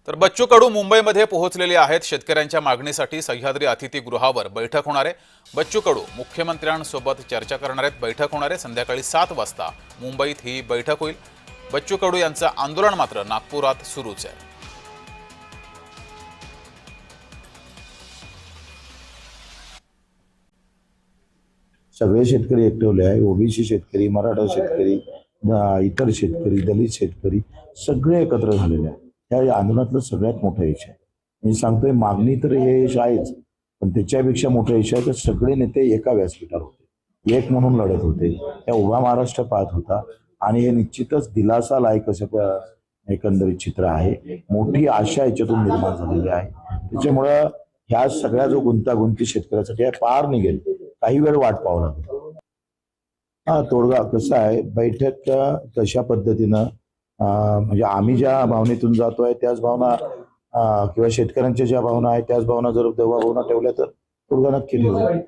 तर बच्चू कडू मुंबईमध्ये पोहोचलेले आहेत। शेतकऱ्यांच्या मागणीसाठी सह्याद्री अतिथीगृहावर बैठक होणार आहे। बच्चू कडू मुख्यमंत्र्यांसोबत चर्चा करणार आहेत। बैठक होणार आहे संध्याकाळी 7 वाजता मुंबईत ही बैठक होईल। बच्चू कडू यांचं आंदोलन मात्र नागपुरात सुरूच आहे। सगळे शेतकरी एकटवले आहे। ओबीसी शेतकरी, मराठा शेतकरी, इतर शेतकरी, दलित शेतकरी सगळे एकत्र झालेले आहे। त्या आंदोलनातलं सगळ्यात मोठं यश आहे। मी सांगतोय, मागणी तर हे यश आहेच, पण त्याच्यापेक्षा मोठं यश आहे तर सगळे नेते एका व्यासपीठावर होते, एक म्हणून लढत होते। त्या उभा महाराष्ट्र पाहत होता आणि हे निश्चितच दिलासादायक असं एकंदरीत चित्र आहे। मोठी आशा याच्यातून निर्माण झालेली आहे। त्याच्यामुळं ह्या सगळ्या जो गुंतागुंती शेतकऱ्यासाठी पार निघेल, काही वेळ वाट पाहावं लागेल। तोडगा कसा आहे, बैठक कशा पद्धतीनं म्हणजे आम्ही ज्या भावनेतून जातोय त्याच भावना किंवा शेतकऱ्यांच्या ज्या भावना आहेत त्याच भावना जर देवाभावना ठेवल्या तर तोडगा नक्की निघेल।